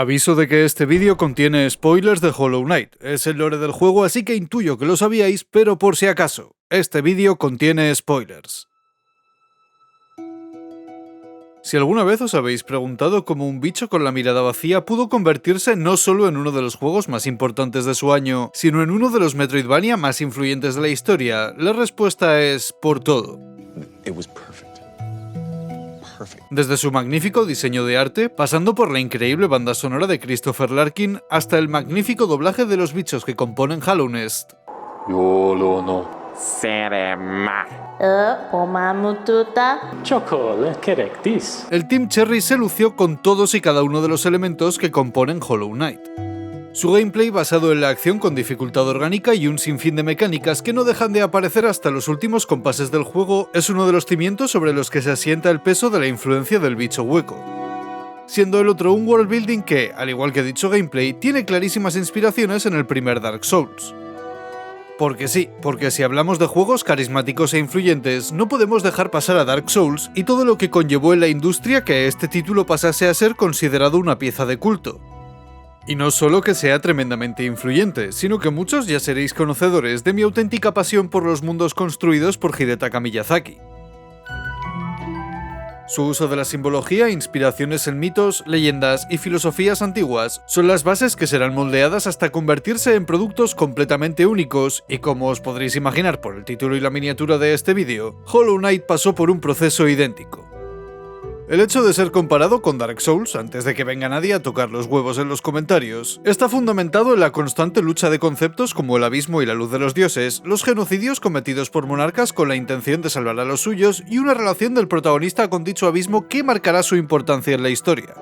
Aviso de que este vídeo contiene spoilers de Hollow Knight. Es el lore del juego, así que intuyo que lo sabíais, pero por si acaso, este vídeo contiene spoilers. Si alguna vez os habéis preguntado cómo un bicho con la mirada vacía pudo convertirse no solo en uno de los juegos más importantes de su año, sino en uno de los Metroidvania más influyentes de la historia, la respuesta es por todo. Desde su magnífico diseño de arte, pasando por la increíble banda sonora de Christopher Larkin, hasta el magnífico doblaje de los bichos que componen Hollow Knight. El Team Cherry se lució con todos y cada uno de los elementos que componen Hollow Knight. Su gameplay basado en la acción con dificultad orgánica y un sinfín de mecánicas que no dejan de aparecer hasta los últimos compases del juego es uno de los cimientos sobre los que se asienta el peso de la influencia del bicho hueco. Siendo el otro un world building que, al igual que dicho gameplay, tiene clarísimas inspiraciones en el primer Dark Souls. Porque sí, porque si hablamos de juegos carismáticos e influyentes, no podemos dejar pasar a Dark Souls y todo lo que conllevó en la industria que este título pasase a ser considerado una pieza de culto. Y no solo que sea tremendamente influyente, sino que muchos ya seréis conocedores de mi auténtica pasión por los mundos construidos por Hidetaka Miyazaki. Su uso de la simbología, inspiraciones en mitos, leyendas y filosofías antiguas son las bases que serán moldeadas hasta convertirse en productos completamente únicos, y como os podréis imaginar por el título y la miniatura de este vídeo, Hollow Knight pasó por un proceso idéntico. El hecho de ser comparado con Dark Souls, antes de que venga nadie a tocar los huevos en los comentarios, está fundamentado en la constante lucha de conceptos como el abismo y la luz de los dioses, los genocidios cometidos por monarcas con la intención de salvar a los suyos y una relación del protagonista con dicho abismo que marcará su importancia en la historia.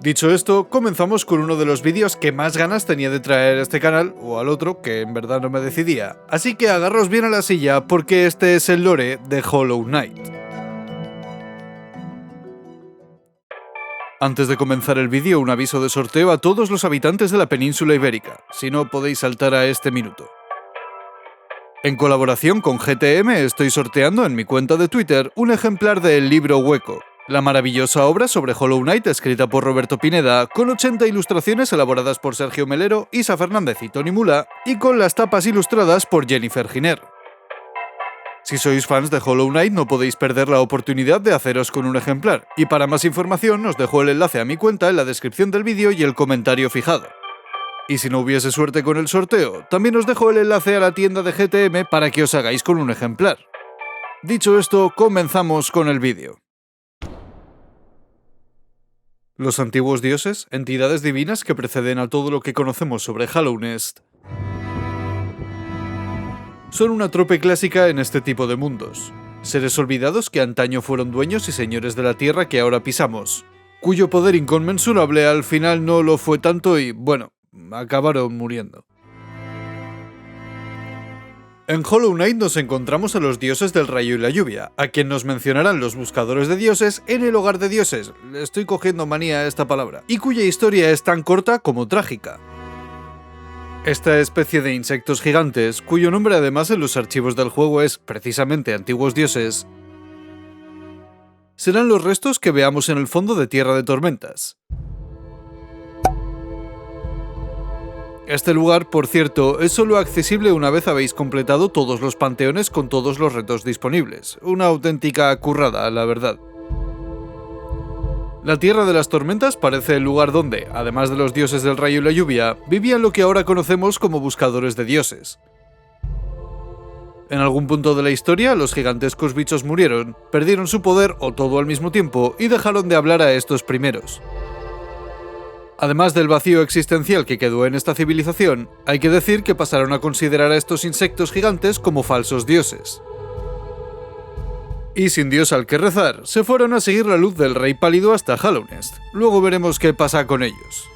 Dicho esto, comenzamos con uno de los vídeos que más ganas tenía de traer a este canal, o al otro, que en verdad no me decidía, así que agarraos bien a la silla porque este es el lore de Hollow Knight. Antes de comenzar el vídeo, un aviso de sorteo a todos los habitantes de la península ibérica, si no podéis saltar a este minuto. En colaboración con GTM estoy sorteando en mi cuenta de Twitter un ejemplar de El Libro Hueco, la maravillosa obra sobre Hollow Knight escrita por Roberto Pineda, con 80 ilustraciones elaboradas por Sergio Melero, Isa Fernández y Tony Mula, y con las tapas ilustradas por Jennifer Giner. Si sois fans de Hollow Knight no podéis perder la oportunidad de haceros con un ejemplar, y para más información os dejo el enlace a mi cuenta en la descripción del vídeo y el comentario fijado. Y si no hubiese suerte con el sorteo, también os dejo el enlace a la tienda de GTM para que os hagáis con un ejemplar. Dicho esto, comenzamos con el vídeo. Los antiguos dioses, entidades divinas que preceden a todo lo que conocemos sobre Hollow Knight, son una trope clásica en este tipo de mundos. Seres olvidados que antaño fueron dueños y señores de la tierra que ahora pisamos, cuyo poder inconmensurable al final no lo fue tanto y, bueno, acabaron muriendo. En Hollow Knight nos encontramos a los dioses del rayo y la lluvia, a quien nos mencionarán los buscadores de dioses en el hogar de dioses, le estoy cogiendo manía a esta palabra, y cuya historia es tan corta como trágica. Esta especie de insectos gigantes, cuyo nombre además en los archivos del juego es precisamente Antiguos Dioses, serán los restos que veamos en el fondo de Tierra de Tormentas. Este lugar, por cierto, es solo accesible una vez habéis completado todos los panteones con todos los retos disponibles. Una auténtica currada, la verdad. La Tierra de las Tormentas parece el lugar donde, además de los dioses del rayo y la lluvia, vivían lo que ahora conocemos como buscadores de dioses. En algún punto de la historia, los gigantescos bichos murieron, perdieron su poder o todo al mismo tiempo y dejaron de hablar a estos primeros. Además del vacío existencial que quedó en esta civilización, hay que decir que pasaron a considerar a estos insectos gigantes como falsos dioses. Y sin dios al que rezar, se fueron a seguir la luz del Rey Pálido hasta Hollow Knight. Luego veremos qué pasa con ellos.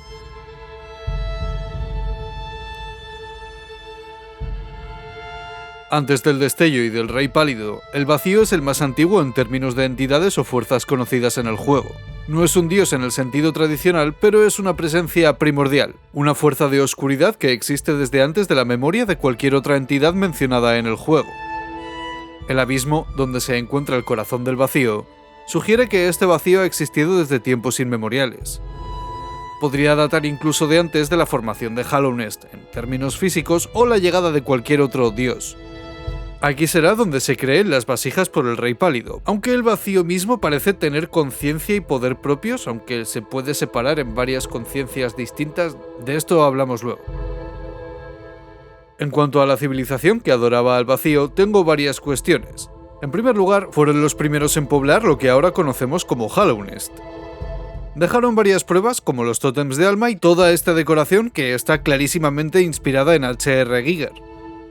Antes del destello y del Rey Pálido, el vacío es el más antiguo en términos de entidades o fuerzas conocidas en el juego. No es un dios en el sentido tradicional, pero es una presencia primordial, una fuerza de oscuridad que existe desde antes de la memoria de cualquier otra entidad mencionada en el juego. El abismo, donde se encuentra el corazón del vacío, sugiere que este vacío ha existido desde tiempos inmemoriales. podría datar incluso de antes de la formación de Hallownest en términos físicos o la llegada de cualquier otro dios. Aquí será donde se creen las vasijas por el Rey Pálido, aunque el vacío mismo parece tener conciencia y poder propios, aunque se puede separar en varias conciencias distintas, de esto hablamos luego. En cuanto a la civilización que adoraba al vacío, tengo varias cuestiones. En primer lugar, fueron los primeros en poblar lo que ahora conocemos como Hallownest. Dejaron varias pruebas como los tótems de alma y toda esta decoración que está clarísimamente inspirada en H.R. Giger.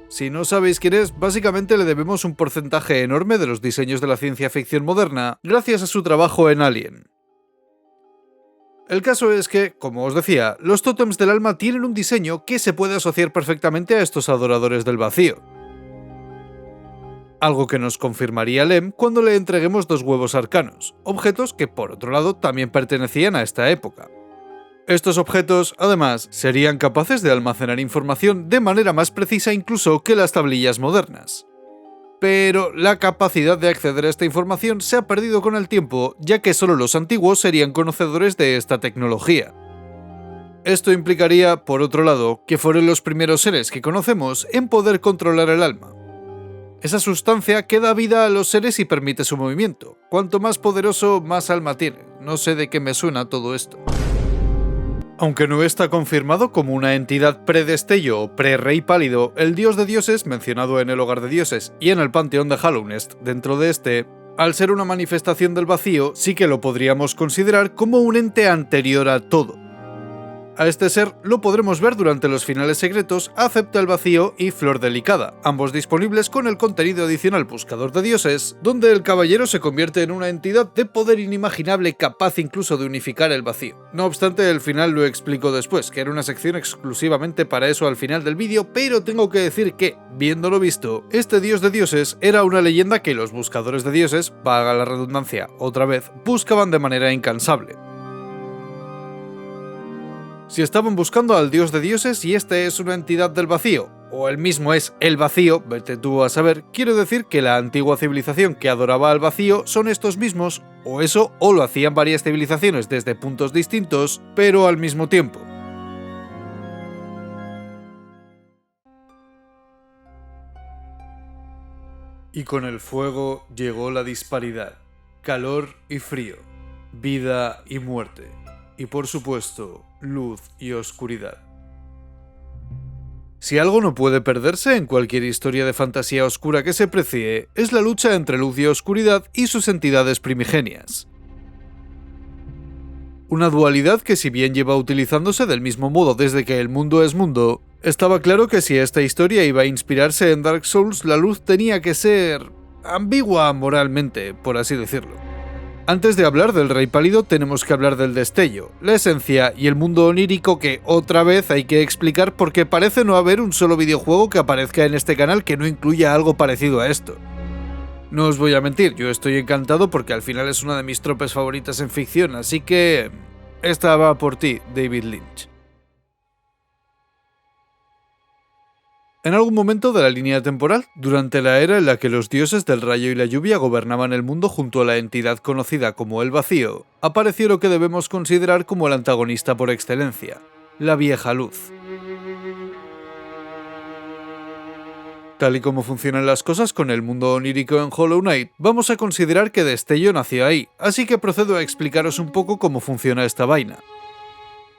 Si no sabéis quién es, básicamente le debemos un porcentaje enorme de los diseños de la ciencia ficción moderna gracias a su trabajo en Alien. El caso es que, como os decía, los tótems del alma tienen un diseño que se puede asociar perfectamente a estos adoradores del vacío. Algo que nos confirmaría Lem cuando le entreguemos 2 huevos arcanos, objetos que por otro lado también pertenecían a esta época. Estos objetos, además, serían capaces de almacenar información de manera más precisa incluso que las tablillas modernas. Pero la capacidad de acceder a esta información se ha perdido con el tiempo, ya que solo los antiguos serían conocedores de esta tecnología. Esto implicaría, por otro lado, que fueron los primeros seres que conocemos en poder controlar el alma. Esa sustancia que da vida a los seres y permite su movimiento. Cuanto más poderoso, más alma tiene. No sé de qué me suena todo esto. Aunque no está confirmado como una entidad pre-destello o pre-Rey Pálido, el dios de dioses, mencionado en el Hogar de Dioses y en el panteón de Hallownest dentro de este, al ser una manifestación del vacío, sí que lo podríamos considerar como un ente anterior a todo. A este ser lo podremos ver durante los finales secretos Acepta el Vacío y Flor Delicada, ambos disponibles con el contenido adicional Buscador de Dioses, donde el caballero se convierte en una entidad de poder inimaginable capaz incluso de unificar el vacío. No obstante, el final lo explico después, que era una sección exclusivamente para eso al final del vídeo, pero tengo que decir que, viéndolo visto, este dios de dioses era una leyenda que los buscadores de dioses, valga la redundancia, otra vez, buscaban de manera incansable. Si estaban buscando al dios de dioses y este es una entidad del vacío, o él mismo es el vacío, vete tú a saber, quiero decir que la antigua civilización que adoraba al vacío son estos mismos, o eso, o lo hacían varias civilizaciones desde puntos distintos, pero al mismo tiempo. Y con el fuego llegó la disparidad, calor y frío, vida y muerte. Y por supuesto, luz y oscuridad. Si algo no puede perderse en cualquier historia de fantasía oscura que se precie, es la lucha entre luz y oscuridad y sus entidades primigenias. Una dualidad que, si bien lleva utilizándose del mismo modo desde que el mundo es mundo, estaba claro que si esta historia iba a inspirarse en Dark Souls, la luz tenía que ser ambigua moralmente, por así decirlo. Antes de hablar del Rey Pálido tenemos que hablar del destello, la esencia y el mundo onírico que otra vez hay que explicar porque parece no haber un solo videojuego que aparezca en este canal que no incluya algo parecido a esto. No os voy a mentir, yo estoy encantado porque al final es una de mis tropes favoritas en ficción, así que esta va por ti, David Lynch. En algún momento de la línea temporal, durante la era en la que los dioses del rayo y la lluvia gobernaban el mundo junto a la entidad conocida como el vacío, apareció lo que debemos considerar como el antagonista por excelencia, la vieja luz. Tal y como funcionan las cosas con el mundo onírico en Hollow Knight, vamos a considerar que Destello nació ahí, así que procedo a explicaros un poco cómo funciona esta vaina.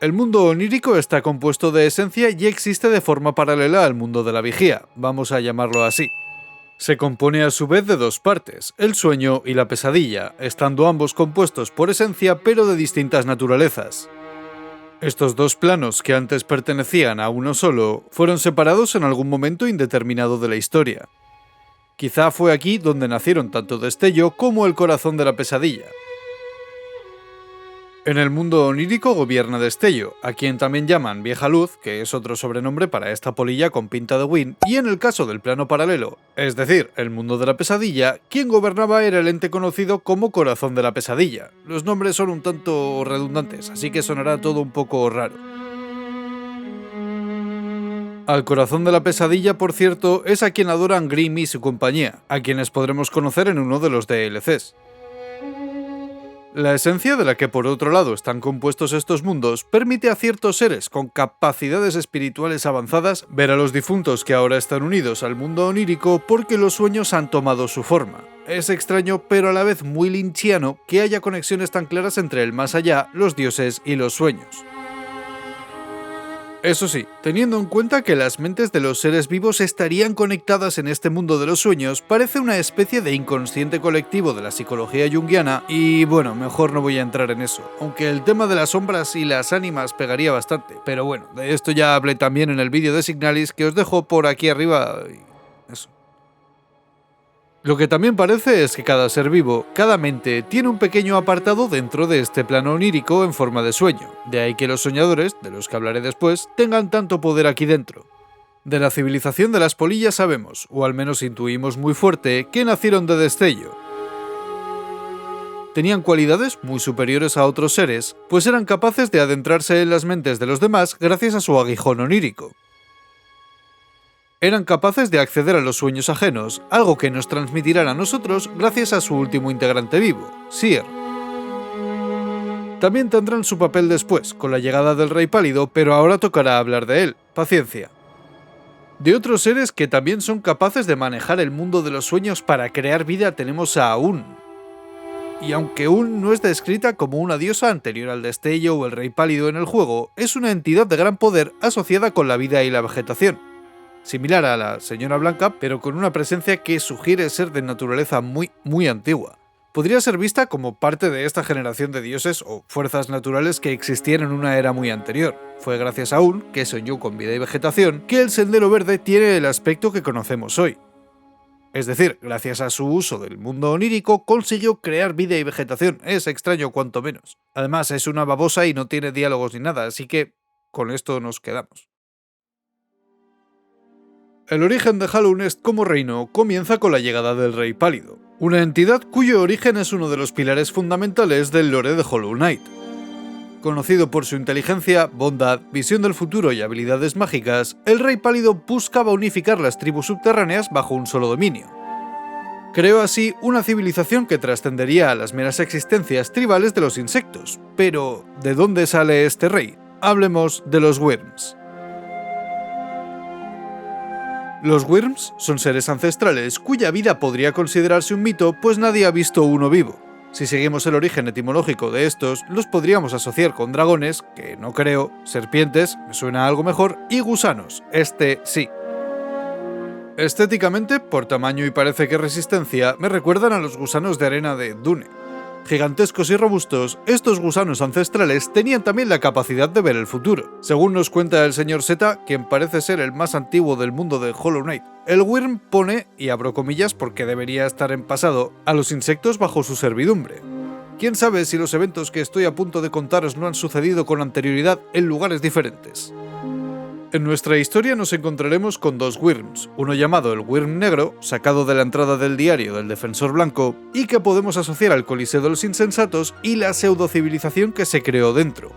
El mundo onírico está compuesto de esencia y existe de forma paralela al mundo de la vigía, vamos a llamarlo así. Se compone a su vez de 2 partes, el sueño y la pesadilla, estando ambos compuestos por esencia pero de distintas naturalezas. Estos 2 planos, que antes pertenecían a uno solo, fueron separados en algún momento indeterminado de la historia. Quizá fue aquí donde nacieron tanto Destello como el corazón de la pesadilla. En el mundo onírico gobierna Destello, a quien también llaman Vieja Luz, que es otro sobrenombre para esta polilla con pinta de Win, y en el caso del plano paralelo, es decir, el mundo de la pesadilla, quien gobernaba era el ente conocido como Corazón de la Pesadilla. Los nombres son un tanto redundantes, así que sonará todo un poco raro. Al Corazón de la Pesadilla, por cierto, es a quien adoran Grimm y su compañía, a quienes podremos conocer en uno de los DLCs. La esencia de la que por otro lado están compuestos estos mundos permite a ciertos seres con capacidades espirituales avanzadas ver a los difuntos que ahora están unidos al mundo onírico porque los sueños han tomado su forma. Es extraño, pero a la vez muy lynchiano, que haya conexiones tan claras entre el más allá, los dioses y los sueños. Eso sí, teniendo en cuenta que las mentes de los seres vivos estarían conectadas en este mundo de los sueños, parece una especie de inconsciente colectivo de la psicología junguiana y bueno, mejor no voy a entrar en eso, aunque el tema de las sombras y las ánimas pegaría bastante, pero bueno, de esto ya hablé también en el vídeo de Signalis que os dejo por aquí arriba y eso. Lo que también parece es que cada ser vivo, cada mente, tiene un pequeño apartado dentro de este plano onírico en forma de sueño. De ahí que los soñadores, de los que hablaré después, tengan tanto poder aquí dentro. De la civilización de las polillas sabemos, o al menos intuimos muy fuerte, que nacieron de destello. Tenían cualidades muy superiores a otros seres, pues eran capaces de adentrarse en las mentes de los demás gracias a su aguijón onírico. Eran capaces de acceder a los sueños ajenos, algo que nos transmitirán a nosotros gracias a su último integrante vivo, Seer. También tendrán su papel después, con la llegada del Rey Pálido, pero ahora tocará hablar de él, paciencia. De otros seres que también son capaces de manejar el mundo de los sueños para crear vida tenemos a Un. Y aunque Un no es descrita como una diosa anterior al destello o el Rey Pálido en el juego, es una entidad de gran poder asociada con la vida y la vegetación. Similar a la Señora Blanca, pero con una presencia que sugiere ser de naturaleza muy antigua. Podría ser vista como parte de esta generación de dioses o fuerzas naturales que existían en una era muy anterior. Fue gracias a Un, que soñó con vida y vegetación, que el Sendero Verde tiene el aspecto que conocemos hoy. Es decir, gracias a su uso del mundo onírico, consiguió crear vida y vegetación. Es extraño cuanto menos. Además, es una babosa y no tiene diálogos ni nada, así que con esto nos quedamos. El origen de Hallownest como reino comienza con la llegada del Rey Pálido, una entidad cuyo origen es uno de los pilares fundamentales del lore de Hollow Knight. Conocido por su inteligencia, bondad, visión del futuro y habilidades mágicas, el Rey Pálido buscaba unificar las tribus subterráneas bajo un solo dominio. Creó así una civilización que trascendería a las meras existencias tribales de los insectos. Pero, ¿de dónde sale este rey? Hablemos de los Wyrms. Los Wyrms son seres ancestrales cuya vida podría considerarse un mito, pues nadie ha visto uno vivo. Si seguimos el origen etimológico de estos, los podríamos asociar con dragones, que no creo, serpientes, me suena algo mejor, y gusanos, este sí. Estéticamente, por tamaño y parece que resistencia, me recuerdan a los gusanos de arena de Dune. Gigantescos y robustos, estos gusanos ancestrales tenían también la capacidad de ver el futuro. Según nos cuenta el señor Zeta, quien parece ser el más antiguo del mundo de Hollow Knight, el Wyrm pone, y abro comillas porque debería estar en pasado, a los insectos bajo su servidumbre. Quién sabe si los eventos que estoy a punto de contaros no han sucedido con anterioridad en lugares diferentes. En nuestra historia nos encontraremos con dos Wyrms, uno llamado el Wyrm Negro, sacado de la entrada del diario del Defensor Blanco, y que podemos asociar al Coliseo de los Insensatos y la pseudo-civilización que se creó dentro.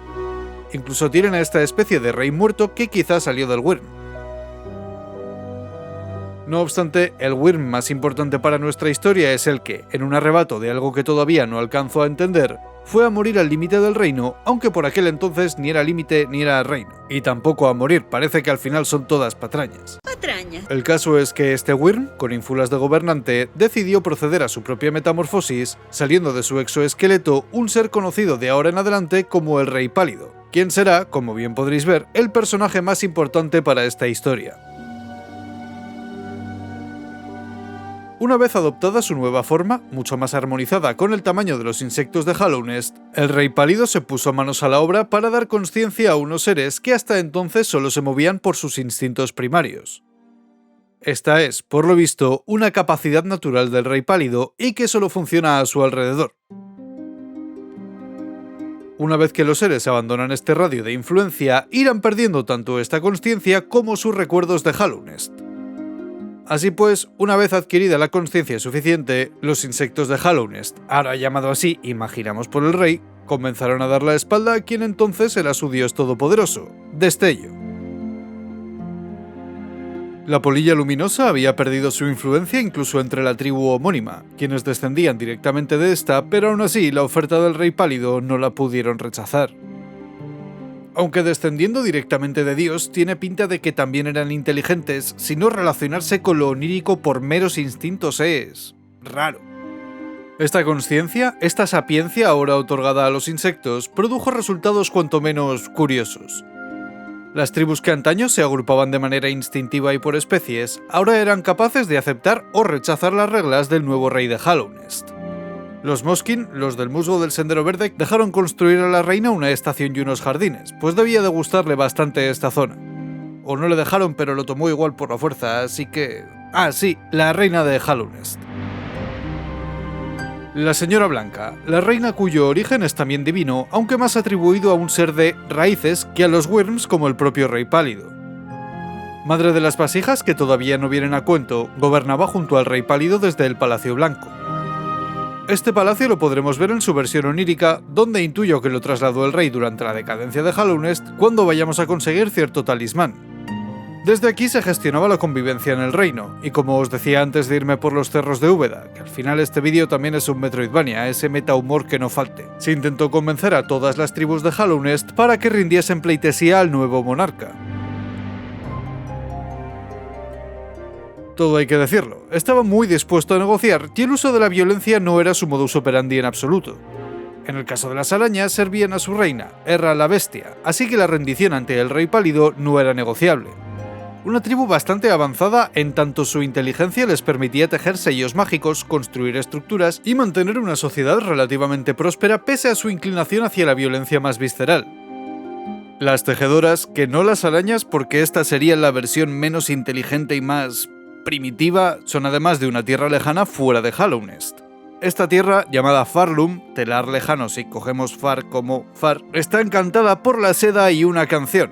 Incluso tienen a esta especie de rey muerto que quizás salió del Wyrm. No obstante, el Wyrm más importante para nuestra historia es el que, en un arrebato de algo que todavía no alcanzo a entender, fue a morir al límite del reino, aunque por aquel entonces ni era límite ni era reino. Y tampoco a morir, parece que al final son todas patrañas. El caso es que este Wyrm, con ínfulas de gobernante, decidió proceder a su propia metamorfosis, saliendo de su exoesqueleto un ser conocido de ahora en adelante como el Rey Pálido, quien será, como bien podréis ver, el personaje más importante para esta historia. Una vez adoptada su nueva forma, mucho más armonizada con el tamaño de los insectos de Hallownest, el Rey Pálido se puso manos a la obra para dar consciencia a unos seres que hasta entonces solo se movían por sus instintos primarios. Esta es, por lo visto, una capacidad natural del Rey Pálido y que solo funciona a su alrededor. Una vez que los seres abandonan este radio de influencia, irán perdiendo tanto esta consciencia como sus recuerdos de Hallownest. Así pues, una vez adquirida la consciencia suficiente, los insectos de Hallownest, ahora llamado así imaginamos por el rey, comenzaron a dar la espalda a quien entonces era su dios todopoderoso, Destello. La polilla luminosa había perdido su influencia incluso entre la tribu homónima, quienes descendían directamente de esta, pero aún así la oferta del Rey Pálido no la pudieron rechazar. Aunque descendiendo directamente de Dios, tiene pinta de que también eran inteligentes, si no relacionarse con lo onírico por meros instintos es raro. Esta consciencia, esta sapiencia ahora otorgada a los insectos, produjo resultados cuanto menos curiosos. Las tribus que antaño se agrupaban de manera instintiva y por especies, ahora eran capaces de aceptar o rechazar las reglas del nuevo rey de Hallownest. Los Moskin, los del musgo del Sendero Verde, dejaron construir a la reina una estación y unos jardines, pues debía de gustarle bastante esta zona. O no le dejaron, pero lo tomó igual por la fuerza, así que... Ah, sí, la reina de Hallownest. La señora Blanca, la reina cuyo origen es también divino, aunque más atribuido a un ser de raíces que a los Wyrms como el propio Rey Pálido. Madre de las vasijas, que todavía no vienen a cuento, gobernaba junto al Rey Pálido desde el Palacio Blanco. Este palacio lo podremos ver en su versión onírica, donde intuyo que lo trasladó el rey durante la decadencia de Hallownest cuando vayamos a conseguir cierto talismán. Desde aquí se gestionaba la convivencia en el reino, y como os decía antes de irme por los cerros de Úbeda, que al final este vídeo también es un Metroidvania, ese meta-humor que no falte, se intentó convencer a todas las tribus de Hallownest para que rindiesen pleitesía al nuevo monarca. Todo hay que decirlo, estaba muy dispuesto a negociar y el uso de la violencia no era su modus operandi en absoluto. En el caso de las arañas, servían a su reina, Erra la Bestia, así que la rendición ante el Rey Pálido no era negociable. Una tribu bastante avanzada en tanto su inteligencia les permitía tejer sellos mágicos, construir estructuras y mantener una sociedad relativamente próspera pese a su inclinación hacia la violencia más visceral. Las tejedoras, que no las arañas porque esta sería la versión menos inteligente y más primitiva, son además de una tierra lejana fuera de Hallownest. Esta tierra, llamada Farlum, telar lejano si cogemos Far como Far, está encantada por la seda y una canción,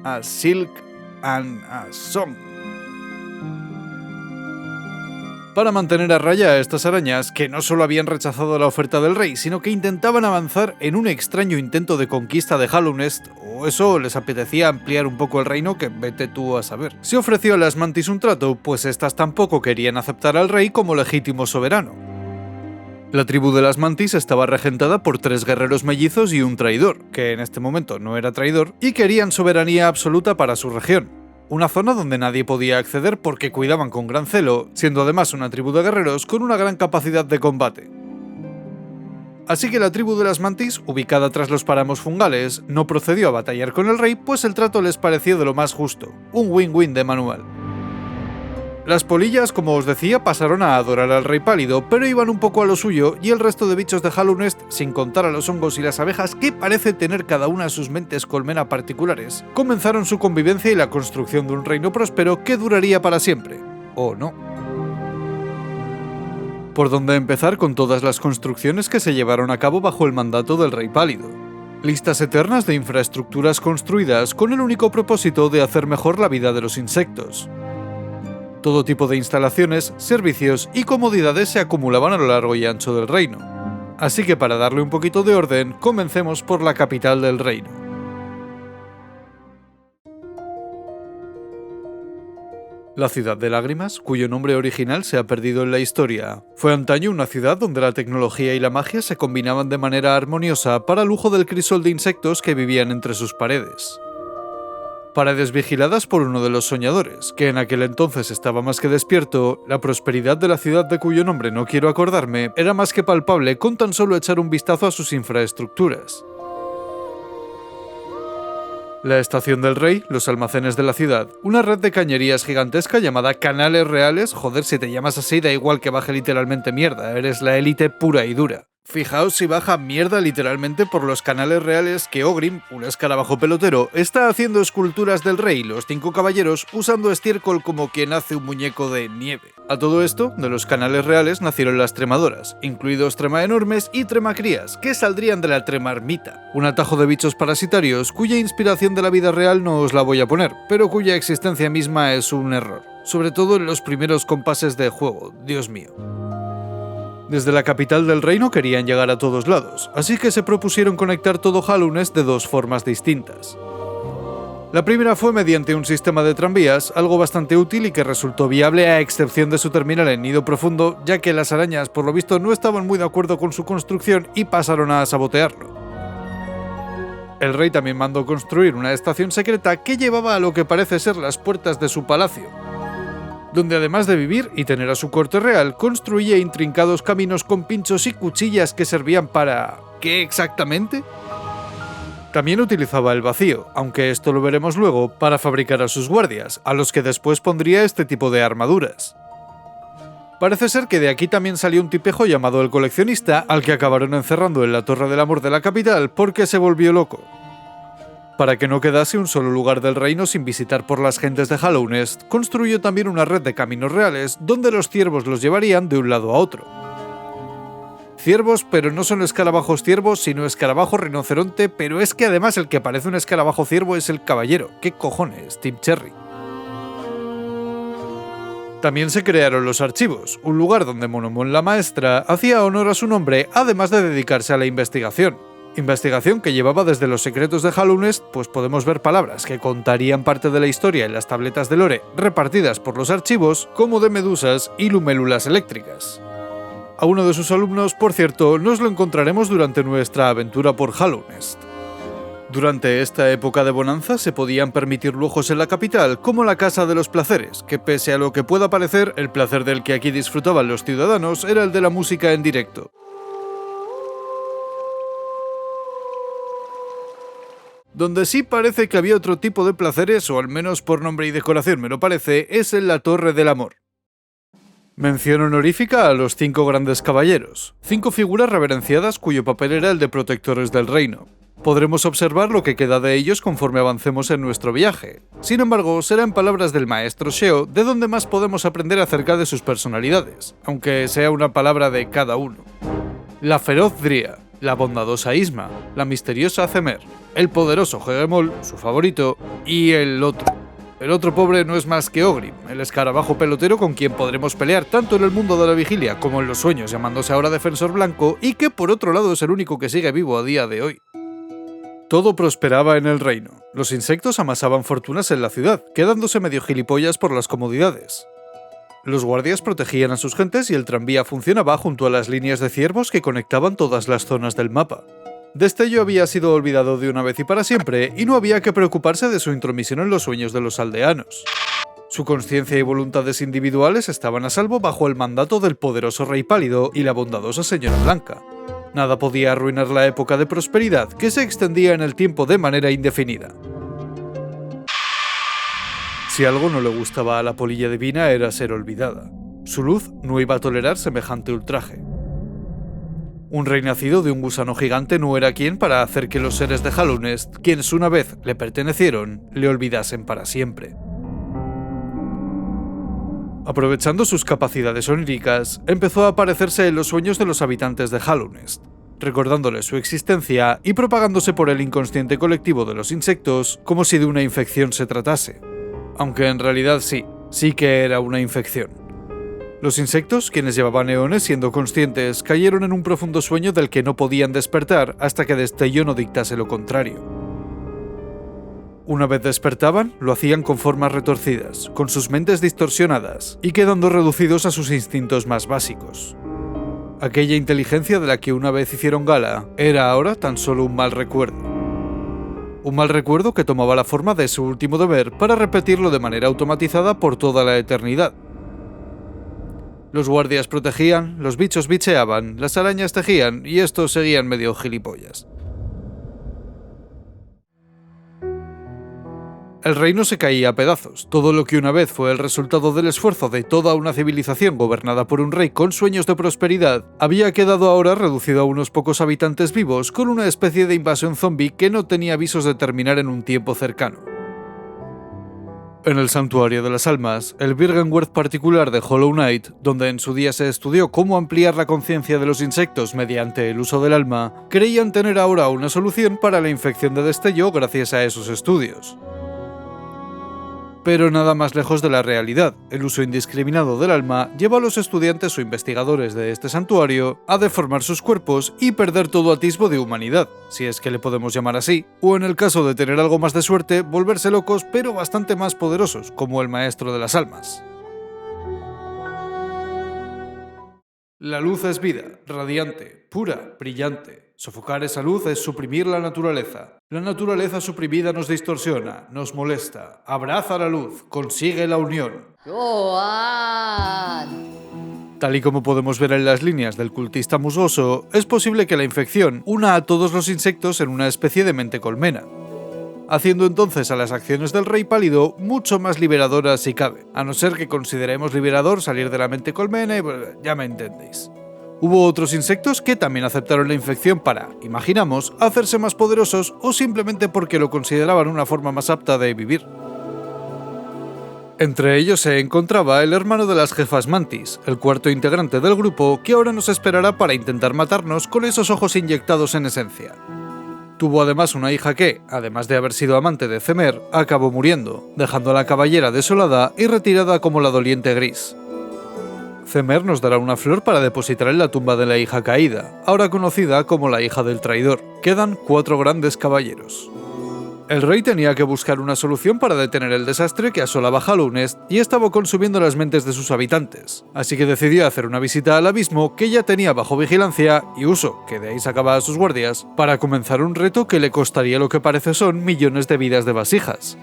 A Silk and a Song. Para mantener a raya a estas arañas, que no solo habían rechazado la oferta del rey, sino que intentaban avanzar en un extraño intento de conquista de Hallownest, o eso les apetecía ampliar un poco el reino, que vete tú a saber. Se ofreció a las mantis un trato, pues estas tampoco querían aceptar al rey como legítimo soberano. La tribu de las mantis estaba regentada por 3 guerreros mellizos y un traidor, que en este momento no era traidor, y querían soberanía absoluta para su región. Una zona donde nadie podía acceder porque cuidaban con gran celo, siendo además una tribu de guerreros con una gran capacidad de combate. Así que la tribu de las mantis, ubicada tras los páramos fungales, no procedió a batallar con el rey, pues el trato les pareció de lo más justo, un win-win de manual. Las polillas, como os decía, pasaron a adorar al Rey Pálido, pero iban un poco a lo suyo, y el resto de bichos de Hallownest, sin contar a los hongos y las abejas, que parece tener cada una sus mentes colmena particulares, comenzaron su convivencia y la construcción de un reino próspero que duraría para siempre. ¿O no? Por donde empezar con todas las construcciones que se llevaron a cabo bajo el mandato del Rey Pálido. Listas eternas de infraestructuras construidas con el único propósito de hacer mejor la vida de los insectos. Todo tipo de instalaciones, servicios y comodidades se acumulaban a lo largo y ancho del reino. Así que para darle un poquito de orden, comencemos por la capital del reino. La ciudad de Lágrimas, cuyo nombre original se ha perdido en la historia, fue antaño una ciudad donde la tecnología y la magia se combinaban de manera armoniosa para lujo del crisol de insectos que vivían entre sus paredes. Paredes vigiladas por uno de los soñadores, que en aquel entonces estaba más que despierto, la prosperidad de la ciudad de cuyo nombre no quiero acordarme era más que palpable con tan solo echar un vistazo a sus infraestructuras. La estación del rey, los almacenes de la ciudad, una red de cañerías gigantesca llamada Canales Reales, joder, si te llamas así da igual que baje literalmente mierda, eres la élite pura y dura. Fijaos si baja mierda literalmente por los canales reales que Ogrim, un escarabajo pelotero, está haciendo esculturas del rey y los 5 caballeros usando estiércol como quien hace un muñeco de nieve. A todo esto, de los canales reales nacieron las tremadoras, incluidos trema enormes y tremacrías, que saldrían de la tremarmita, un atajo de bichos parasitarios cuya inspiración de la vida real no os la voy a poner, pero cuya existencia misma es un error, sobre todo en los primeros compases de juego, Dios mío. Desde la capital del reino querían llegar a todos lados, así que se propusieron conectar todo Hallownest de 2 formas distintas. La primera fue mediante un sistema de tranvías, algo bastante útil y que resultó viable a excepción de su terminal en Nido Profundo, ya que las arañas por lo visto no estaban muy de acuerdo con su construcción y pasaron a sabotearlo. El rey también mandó construir una estación secreta que llevaba a lo que parece ser las puertas de su palacio, donde además de vivir y tener a su corte real, construía intrincados caminos con pinchos y cuchillas que servían para... ¿qué exactamente? También utilizaba el vacío, aunque esto lo veremos luego, para fabricar a sus guardias, a los que después pondría este tipo de armaduras. Parece ser que de aquí también salió un tipejo llamado el Coleccionista, al que acabaron encerrando en la Torre del Amor de la capital porque se volvió loco. Para que no quedase un solo lugar del reino sin visitar por las gentes de Hallownest, construyó también una red de caminos reales donde los ciervos los llevarían de un lado a otro. Ciervos, pero no son escarabajos ciervos, sino escarabajo rinoceronte, pero es que además el que parece un escarabajo ciervo es el caballero. ¿Qué cojones, Tim Cherry? También se crearon los archivos, un lugar donde Monomon la maestra hacía honor a su nombre, además de dedicarse a la investigación. Investigación que llevaba desde los secretos de Hallownest, pues podemos ver palabras que contarían parte de la historia en las tabletas de lore repartidas por los archivos, como de medusas y lumélulas eléctricas. A uno de sus alumnos, por cierto, nos lo encontraremos durante nuestra aventura por Hallownest. Durante esta época de bonanza se podían permitir lujos en la capital, como la Casa de los Placeres, que pese a lo que pueda parecer, el placer del que aquí disfrutaban los ciudadanos era el de la música en directo. Donde sí parece que había otro tipo de placeres, o al menos por nombre y decoración me lo parece, es en la Torre del Amor. Mención honorífica a los 5 grandes caballeros, 5 figuras reverenciadas cuyo papel era el de protectores del reino. Podremos observar lo que queda de ellos conforme avancemos en nuestro viaje. Sin embargo, será en palabras del maestro Sheo de donde más podemos aprender acerca de sus personalidades, aunque sea una palabra de cada uno. La feroz Dría, la bondadosa Isma, la misteriosa Zemer, el poderoso Hegemol, su favorito, y el otro. El otro pobre no es más que Ogrim, el escarabajo pelotero con quien podremos pelear tanto en el mundo de la vigilia como en los sueños, llamándose ahora Defensor Blanco, y que por otro lado es el único que sigue vivo a día de hoy. Todo prosperaba en el reino. Los insectos amasaban fortunas en la ciudad, quedándose medio gilipollas por las comodidades. Los guardias protegían a sus gentes y el tranvía funcionaba junto a las líneas de ciervos que conectaban todas las zonas del mapa. Destello había sido olvidado de una vez y para siempre, y no había que preocuparse de su intromisión en los sueños de los aldeanos. Su conciencia y voluntades individuales estaban a salvo bajo el mandato del poderoso Rey Pálido y la bondadosa Señora Blanca. Nada podía arruinar la época de prosperidad que se extendía en el tiempo de manera indefinida. Si algo no le gustaba a la polilla divina era ser olvidada. Su luz no iba a tolerar semejante ultraje. Un rey nacido de un gusano gigante no era quien para hacer que los seres de Hallownest, quienes una vez le pertenecieron, le olvidasen para siempre. Aprovechando sus capacidades oníricas, empezó a aparecerse en los sueños de los habitantes de Hallownest, recordándoles su existencia y propagándose por el inconsciente colectivo de los insectos como si de una infección se tratase. Aunque en realidad sí que era una infección. Los insectos, quienes llevaban eones siendo conscientes, cayeron en un profundo sueño del que no podían despertar hasta que Destello no dictase lo contrario. Una vez despertaban, lo hacían con formas retorcidas, con sus mentes distorsionadas y quedando reducidos a sus instintos más básicos. Aquella inteligencia de la que una vez hicieron gala era ahora tan solo un mal recuerdo. Un mal recuerdo que tomaba la forma de su último deber para repetirlo de manera automatizada por toda la eternidad. Los guardias protegían, los bichos bicheaban, las arañas tejían y estos seguían medio gilipollas. El reino se caía a pedazos, todo lo que una vez fue el resultado del esfuerzo de toda una civilización gobernada por un rey con sueños de prosperidad, había quedado ahora reducido a unos pocos habitantes vivos con una especie de invasión zombie que no tenía visos de terminar en un tiempo cercano. En el Santuario de las Almas, el Byrgenwerth particular de Hollow Knight, donde en su día se estudió cómo ampliar la conciencia de los insectos mediante el uso del alma, creían tener ahora una solución para la infección de Destello gracias a esos estudios. Pero nada más lejos de la realidad. El uso indiscriminado del alma lleva a los estudiantes o investigadores de este santuario a deformar sus cuerpos y perder todo atisbo de humanidad, si es que le podemos llamar así, o en el caso de tener algo más de suerte, volverse locos pero bastante más poderosos, como el maestro de las almas. La luz es vida, radiante, pura, brillante. Sofocar esa luz es suprimir la naturaleza. La naturaleza suprimida nos distorsiona, nos molesta. Abraza la luz, consigue la unión. Tal y como podemos ver en las líneas del cultista musgoso, es posible que la infección una a todos los insectos en una especie de mente colmena, haciendo entonces a las acciones del Rey Pálido mucho más liberadoras si cabe, a no ser que consideremos liberador salir de la mente colmena y ya me entendéis. Hubo otros insectos que también aceptaron la infección para, imaginamos, hacerse más poderosos o simplemente porque lo consideraban una forma más apta de vivir. Entre ellos se encontraba el hermano de las jefas Mantis, el cuarto integrante del grupo que ahora nos esperará para intentar matarnos con esos ojos inyectados en esencia. Tuvo además una hija que, además de haber sido amante de Zemer, acabó muriendo, dejando a la caballera desolada y retirada como la doliente Gris. Zemer nos dará una flor para depositar en la tumba de la hija caída, ahora conocida como la hija del traidor. Quedan 4 grandes caballeros. El rey tenía que buscar una solución para detener el desastre que asolaba Hallownest y estaba consumiendo las mentes de sus habitantes, así que decidió hacer una visita al abismo que ya tenía bajo vigilancia y uso, que de ahí sacaba a sus guardias, para comenzar un reto que le costaría lo que parece son millones de vidas de vasijas.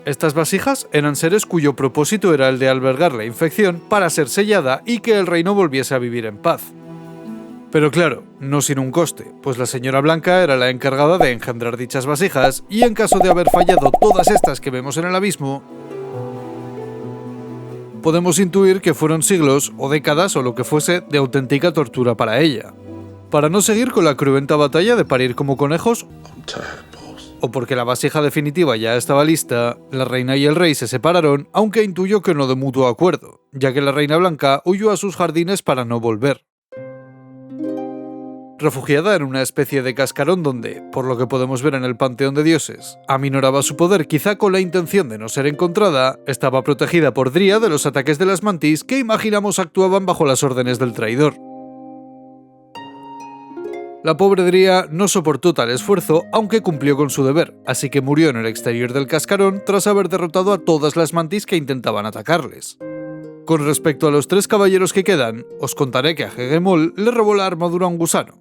Estas vasijas eran seres cuyo propósito era el de albergar la infección para ser sellada y que el reino volviese a vivir en paz. Pero claro, no sin un coste, pues la señora Blanca era la encargada de engendrar dichas vasijas y en caso de haber fallado todas estas que vemos en el abismo, podemos intuir que fueron siglos o décadas o lo que fuese de auténtica tortura para ella. Para no seguir con la cruenta batalla de parir como conejos, o porque la vasija definitiva ya estaba lista, la reina y el rey se separaron, aunque intuyó que no de mutuo acuerdo, ya que la reina Blanca huyó a sus jardines para no volver. Refugiada en una especie de cascarón donde, por lo que podemos ver en el panteón de dioses, aminoraba su poder quizá con la intención de no ser encontrada, estaba protegida por Dría de los ataques de las mantis que imaginamos actuaban bajo las órdenes del traidor. La pobre Dría no soportó tal esfuerzo, aunque cumplió con su deber, así que murió en el exterior del cascarón tras haber derrotado a todas las mantis que intentaban atacarles. Con respecto a los 3 caballeros que quedan, os contaré que a Hegemol le robó la armadura a un gusano.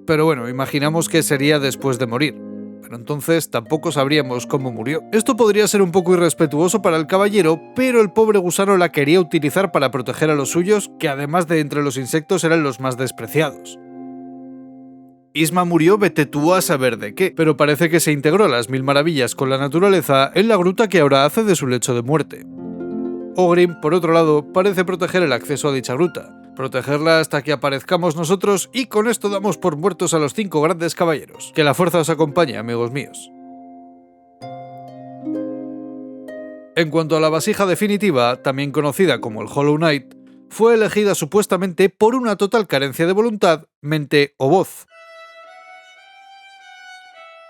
Pero bueno, imaginamos que sería después de morir, pero entonces tampoco sabríamos cómo murió. Esto podría ser un poco irrespetuoso para el caballero, pero el pobre gusano la quería utilizar para proteger a los suyos, que además de entre los insectos eran los más despreciados. Isma murió vete tú a saber de qué, pero parece que se integró a las 1000 maravillas con la naturaleza en la gruta que ahora hace de su lecho de muerte. Ogrim, por otro lado, parece proteger el acceso a dicha gruta, protegerla hasta que aparezcamos nosotros y con esto damos por muertos a los 5 grandes caballeros. Que la fuerza os acompañe, amigos míos. En cuanto a la vasija definitiva, también conocida como el Hollow Knight, fue elegida supuestamente por una total carencia de voluntad, mente o voz.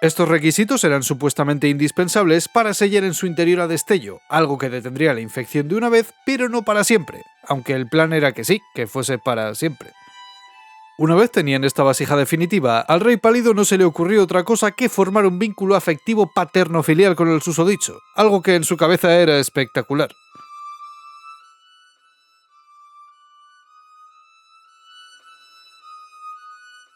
Estos requisitos eran supuestamente indispensables para sellar en su interior a destello, algo que detendría la infección de una vez, pero no para siempre, aunque el plan era que sí, que fuese para siempre. Una vez tenían esta vasija definitiva, al Rey Pálido no se le ocurrió otra cosa que formar un vínculo afectivo paterno-filial con el susodicho, algo que en su cabeza era espectacular.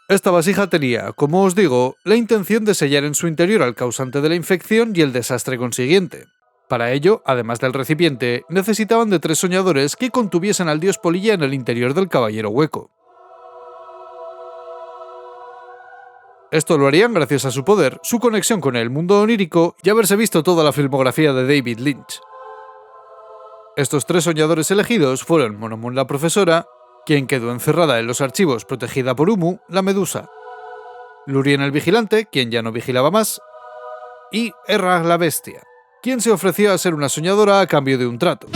Esta vasija tenía, como os digo, la intención de sellar en su interior al causante de la infección y el desastre consiguiente. Para ello, además del recipiente, necesitaban de 3 soñadores que contuviesen al dios Polilla en el interior del caballero hueco. Esto lo harían gracias a su poder, su conexión con el mundo onírico y haberse visto toda la filmografía de David Lynch. Estos 3 soñadores elegidos fueron Monomon la profesora, quien quedó encerrada en los archivos protegida por Umu, la medusa, Lurien el vigilante, quien ya no vigilaba más, y Erra la bestia, quien se ofreció a ser una soñadora a cambio de un trato.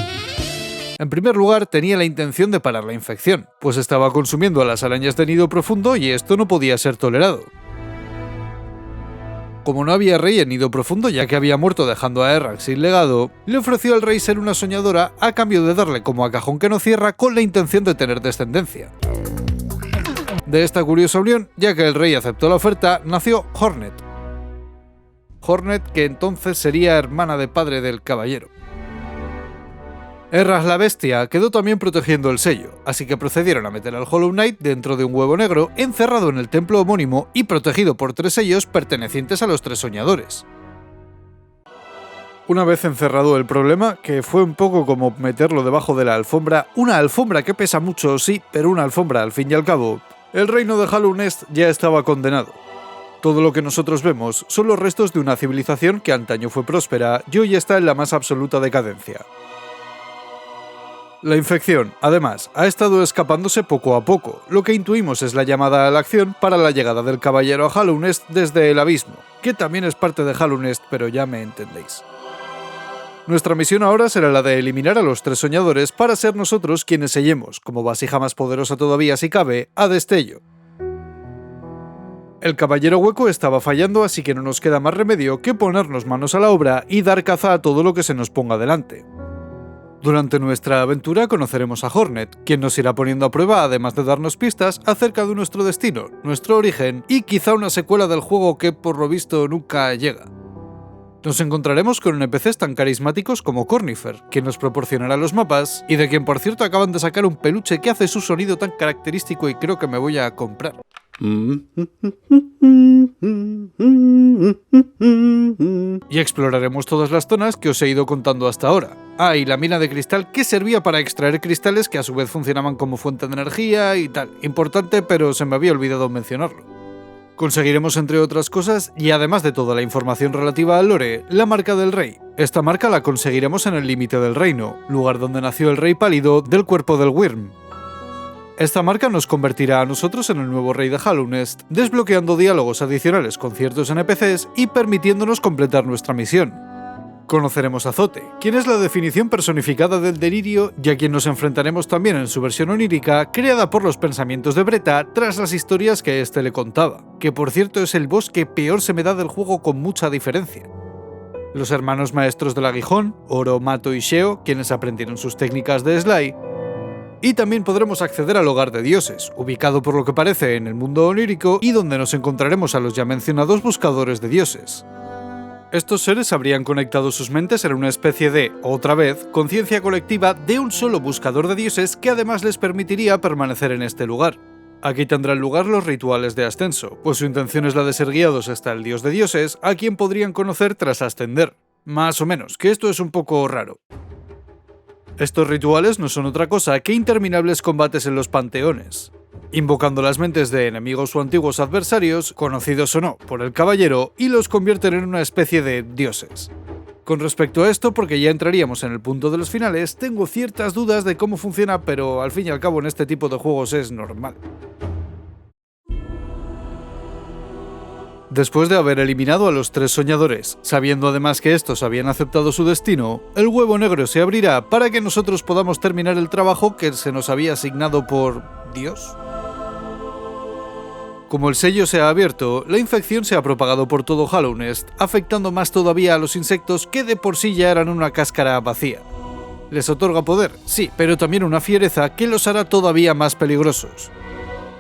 En primer lugar, tenía la intención de parar la infección, pues estaba consumiendo a las arañas de nido profundo y esto no podía ser tolerado. como no había rey en Nido Profundo ya que había muerto dejando a Errac sin legado, le ofreció al rey ser una soñadora a cambio de darle como a cajón que no cierra con la intención de tener descendencia. De esta curiosa unión, ya que el rey aceptó la oferta, nació Hornet. Hornet, que entonces sería hermana de padre del caballero. Erras la bestia quedó también protegiendo el sello, así que procedieron a meter al Hollow Knight dentro de un huevo negro encerrado en el templo homónimo y protegido por 3 sellos pertenecientes a los 3 soñadores. Una vez encerrado el problema, que fue un poco como meterlo debajo de la alfombra, una alfombra que pesa mucho, sí, pero una alfombra al fin y al cabo, el reino de Hallownest ya estaba condenado. Todo lo que nosotros vemos son los restos de una civilización que antaño fue próspera y hoy está en la más absoluta decadencia. La infección, además, ha estado escapándose poco a poco, lo que intuimos es la llamada a la acción para la llegada del caballero a Hallownest desde el abismo, que también es parte de Hallownest, pero ya me entendéis. Nuestra misión ahora será la de eliminar a los 3 soñadores para ser nosotros quienes sellemos, como vasija más poderosa todavía si cabe, a Destello. El caballero hueco estaba fallando, así que no nos queda más remedio que ponernos manos a la obra y dar caza a todo lo que se nos ponga delante. Durante nuestra aventura conoceremos a Hornet, quien nos irá poniendo a prueba además de darnos pistas acerca de nuestro destino, nuestro origen y quizá una secuela del juego que por lo visto nunca llega. Nos encontraremos con NPCs tan carismáticos como Cornifer, quien nos proporcionará los mapas y de quien por cierto acaban de sacar un peluche que hace su sonido tan característico y creo que me voy a comprar. Y exploraremos todas las zonas que os he ido contando hasta ahora. Ah, y la mina de cristal que servía para extraer cristales que a su vez funcionaban como fuente de energía y tal. Importante, pero se me había olvidado mencionarlo. Conseguiremos, entre otras cosas, y además de toda la información relativa al lore, la marca del rey. Esta marca la conseguiremos en el límite del reino, lugar donde nació el rey pálido del cuerpo del Wyrm. Esta marca nos convertirá a nosotros en el nuevo rey de Hallownest, desbloqueando diálogos adicionales con ciertos NPCs y permitiéndonos completar nuestra misión. Conoceremos a Zote, quien es la definición personificada del delirio y a quien nos enfrentaremos también en su versión onírica, creada por los pensamientos de Bretta tras las historias que éste le contaba, que por cierto es el boss que peor se me da del juego con mucha diferencia. Los hermanos maestros del aguijón, Oro, Mato y Sheo, quienes aprendieron sus técnicas de Sly, y también podremos acceder al hogar de dioses, ubicado por lo que parece en el mundo onírico y donde nos encontraremos a los ya mencionados buscadores de dioses. Estos seres habrían conectado sus mentes en una especie de, otra vez, conciencia colectiva de un solo buscador de dioses que además les permitiría permanecer en este lugar. Aquí tendrán lugar los rituales de ascenso, pues su intención es la de ser guiados hasta el dios de dioses, a quien podrían conocer tras ascender. Más o menos, que esto es un poco raro. Estos rituales no son otra cosa que interminables combates en los panteones, invocando las mentes de enemigos o antiguos adversarios, conocidos o no, por el caballero, y los convierten en una especie de dioses. Con respecto a esto, porque ya entraríamos en el punto de los finales, tengo ciertas dudas de cómo funciona, pero al fin y al cabo en este tipo de juegos es normal. Después de haber eliminado a los 3 soñadores, sabiendo además que estos habían aceptado su destino, el huevo negro se abrirá para que nosotros podamos terminar el trabajo que se nos había asignado por Dios. Como el sello se ha abierto, la infección se ha propagado por todo Hallownest, afectando más todavía a los insectos que de por sí ya eran una cáscara vacía. Les otorga poder, sí, pero también una fiereza que los hará todavía más peligrosos.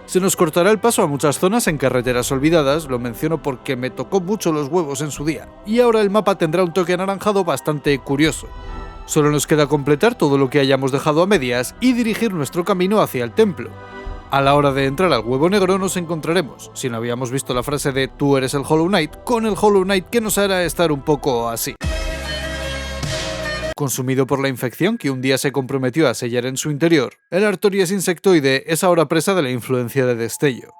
Se nos cortará el paso a muchas zonas en carreteras olvidadas, lo menciono porque me tocó mucho los huevos en su día, y ahora el mapa tendrá un toque anaranjado bastante curioso. Solo nos queda completar todo lo que hayamos dejado a medias y dirigir nuestro camino hacia el templo. A la hora de entrar al huevo negro nos encontraremos, si no habíamos visto la frase de "tú eres el Hollow Knight", con el Hollow Knight que nos hará estar un poco así. Consumido por la infección que un día se comprometió a sellar en su interior, el Artorias insectoide es ahora presa de la influencia de Destello.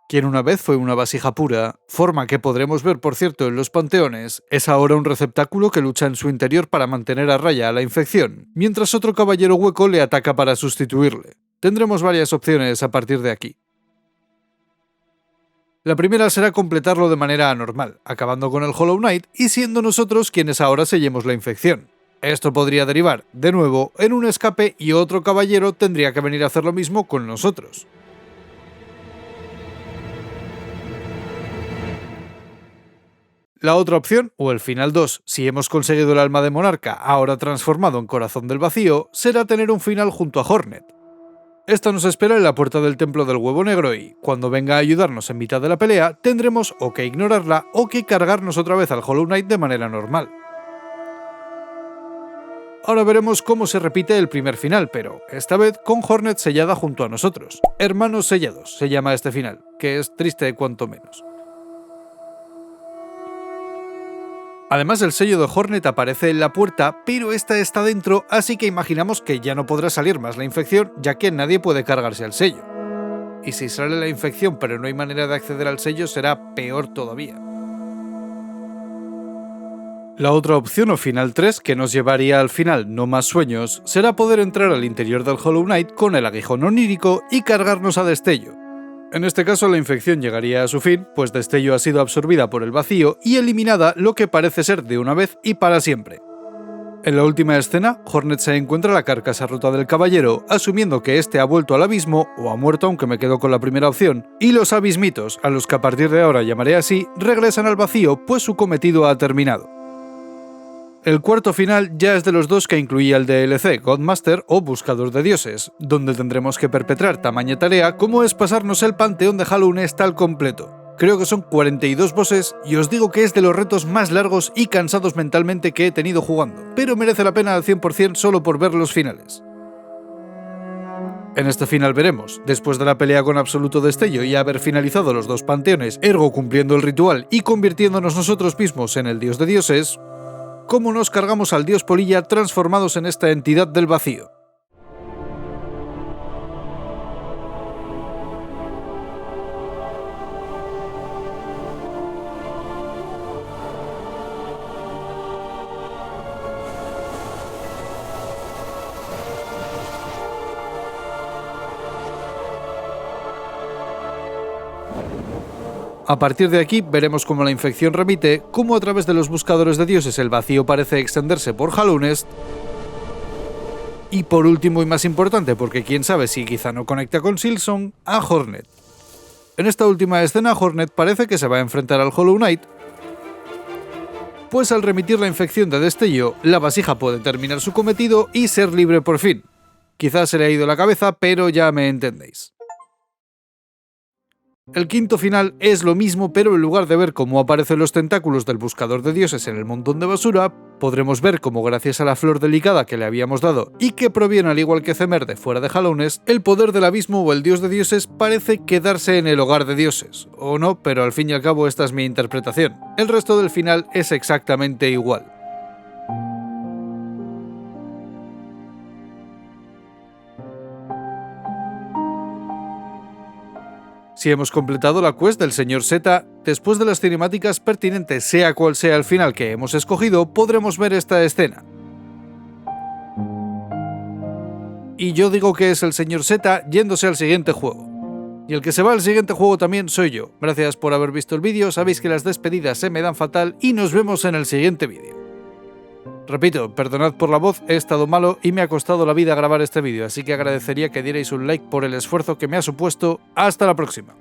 Quien una vez fue una vasija pura, forma que podremos ver por cierto en los panteones, es ahora un receptáculo que lucha en su interior para mantener a raya a la infección, mientras otro caballero hueco le ataca para sustituirle. Tendremos varias opciones a partir de aquí. La primera será completarlo de manera anormal, acabando con el Hollow Knight y siendo nosotros quienes ahora sellemos la infección. Esto podría derivar, de nuevo, en un escape y otro caballero tendría que venir a hacer lo mismo con nosotros. La otra opción, o el final 2, si hemos conseguido el alma de Monarca, ahora transformado en Corazón del Vacío, será tener un final junto a Hornet. Esta nos espera en la puerta del Templo del Huevo Negro y, cuando venga a ayudarnos en mitad de la pelea, tendremos o que ignorarla o que cargarnos otra vez al Hollow Knight de manera normal. Ahora veremos cómo se repite el primer final, pero esta vez con Hornet sellada junto a nosotros. Hermanos sellados se llama este final, que es triste cuanto menos. Además, el sello de Hornet aparece en la puerta, pero esta está dentro, así que imaginamos que ya no podrá salir más la infección, ya que nadie puede cargarse al sello. Y si sale la infección pero no hay manera de acceder al sello, será peor todavía. La otra opción o final 3, que nos llevaría al final No Más Sueños, será poder entrar al interior del Hollow Knight con el aguijón onírico y cargarnos a Destello. En este caso la infección llegaría a su fin, pues Destello ha sido absorbida por el vacío y eliminada lo que parece ser de una vez y para siempre. En la última escena, Hornet se encuentra la carcasa rota del caballero, asumiendo que este ha vuelto al abismo, o ha muerto aunque me quedo con la primera opción, y los abismitos, a los que a partir de ahora llamaré así, regresan al vacío pues su cometido ha terminado. El cuarto final ya es de los dos que incluía el DLC Godmaster o Buscador de Dioses, donde tendremos que perpetrar tamaña tarea como es pasarnos el panteón de Hollow Nest al completo. Creo que son 42 bosses y os digo que es de los retos más largos y cansados mentalmente que he tenido jugando, pero merece la pena al 100% solo por ver los finales. En este final veremos, después de la pelea con absoluto destello y haber finalizado los dos panteones, ergo cumpliendo el ritual y convirtiéndonos nosotros mismos en el dios de dioses, cómo nos cargamos al dios polilla transformados en esta entidad del vacío. A partir de aquí veremos cómo la infección remite, cómo a través de los buscadores de dioses el vacío parece extenderse por Hollow Nest, y por último y más importante, porque quién sabe si quizá no conecta con Silksong, a Hornet. En esta última escena Hornet parece que se va a enfrentar al Hollow Knight, pues al remitir la infección de destello, la vasija puede terminar su cometido y ser libre por fin. Quizás se le ha ido la cabeza, pero ya me entendéis. El quinto final es lo mismo, pero en lugar de ver cómo aparecen los tentáculos del buscador de dioses en el montón de basura, podremos ver cómo gracias a la flor delicada que le habíamos dado y que proviene al igual que Zemer de fuera de Hollow Nest, el poder del abismo o el dios de dioses parece quedarse en el hogar de dioses. O no, pero al fin y al cabo esta es mi interpretación. El resto del final es exactamente igual. Si hemos completado la quest del Sr. Z, después de las cinemáticas pertinentes sea cual sea el final que hemos escogido, podremos ver esta escena. Y yo digo que es el Sr. Z yéndose al siguiente juego. Y el que se va al siguiente juego también soy yo. Gracias por haber visto el vídeo, sabéis que las despedidas se me dan fatal y nos vemos en el siguiente vídeo. Repito, perdonad por la voz, he estado malo y me ha costado la vida grabar este vídeo, así que agradecería que dierais un like por el esfuerzo que me ha supuesto. ¡Hasta la próxima!